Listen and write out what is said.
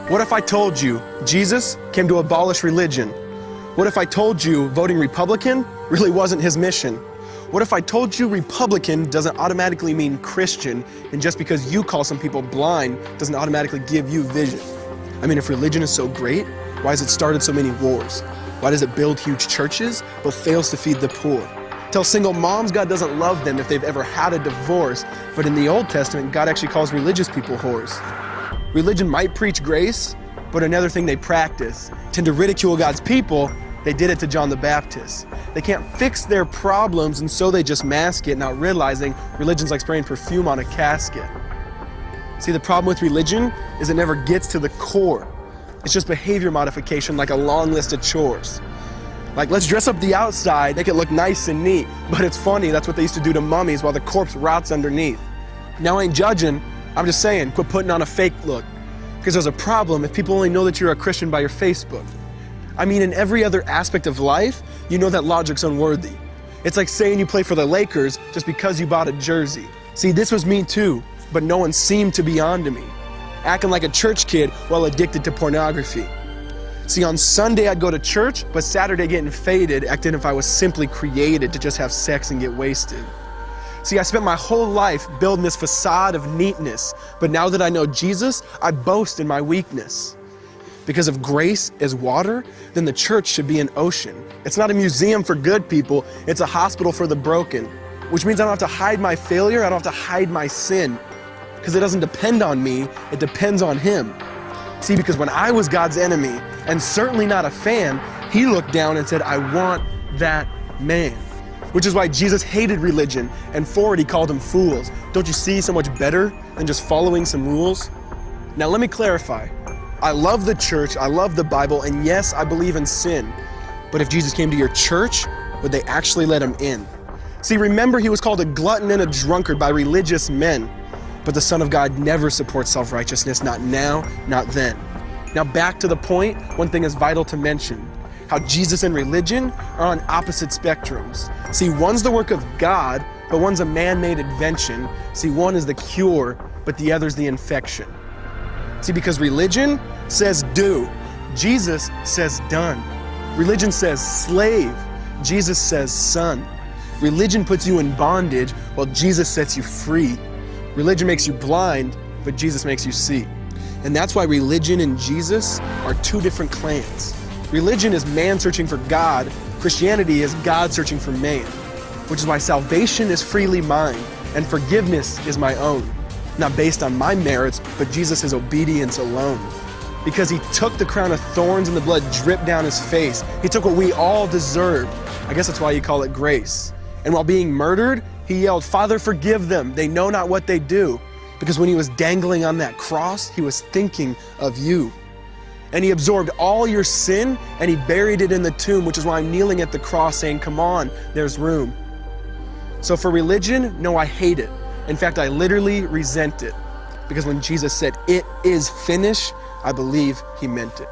What if I told you Jesus came to abolish religion? What if I told you voting Republican really wasn't his mission? What if I told you Republican doesn't automatically mean Christian, and just because you call some people blind doesn't automatically give you vision? I mean, if religion is so great, why has it started so many wars? Why does it build huge churches but fails to feed the poor? Tell single moms God doesn't love them if they've ever had a divorce, but in the Old Testament, God actually calls religious people whores. Religion might preach grace, but another thing they practice. Tend to ridicule God's people. They did it to John the Baptist. They can't fix their problems, and so they just mask it, not realizing religion's like spraying perfume on a casket. See, the problem with religion is it never gets to the core. It's just behavior modification, like a long list of chores. Like, let's dress up the outside, make it look nice and neat. But it's funny, that's what they used to do to mummies while the corpse rots underneath. Now I ain't judging, I'm just saying, quit putting on a fake look. Because there's a problem if people only know that you're a Christian by your Facebook. I mean, in every other aspect of life, you know that logic's unworthy. It's like saying you play for the Lakers just because you bought a jersey. See, this was me too, but no one seemed to be on to me. Acting like a church kid while addicted to pornography. See, on Sunday I'd go to church, but Saturday getting faded, acting if I was simply created to just have sex and get wasted. See, I spent my whole life building this facade of neatness, but now that I know Jesus, I boast in my weakness. Because if grace is water, then the church should be an ocean. It's not a museum for good people, it's a hospital for the broken. Which means I don't have to hide my failure, I don't have to hide my sin. Because it doesn't depend on me, it depends on Him. See, because when I was God's enemy, and certainly not a fan, He looked down and said, I want that man. Which is why Jesus hated religion, and for it He called them fools. Don't you see so much better than just following some rules? Now let me clarify. I love the church, I love the Bible, and yes, I believe in sin. But if Jesus came to your church, would they actually let Him in? See, remember He was called a glutton and a drunkard by religious men. But the Son of God never supports self-righteousness, not now, not then. Now back to the point, one thing is vital to mention. How Jesus and religion are on opposite spectrums. See, one's the work of God, but one's a man-made invention. See, one is the cure, but the other's the infection. See, because religion says do, Jesus says done. Religion says slave, Jesus says son. Religion puts you in bondage, while Jesus sets you free. Religion makes you blind, but Jesus makes you see. And that's why religion and Jesus are two different clans. Religion is man searching for God. Christianity is God searching for man. Which is why salvation is freely mine, and forgiveness is my own. Not based on my merits, but Jesus' obedience alone. Because He took the crown of thorns and the blood dripped down His face. He took what we all deserved. I guess that's why you call it grace. And while being murdered, He yelled, Father, forgive them. They know not what they do. Because when He was dangling on that cross, He was thinking of you. And He absorbed all your sin and He buried it in the tomb, which is why I'm kneeling at the cross saying, come on, there's room. So for religion, no, I hate it. In fact, I literally resent it. Because when Jesus said, it is finished, I believe He meant it.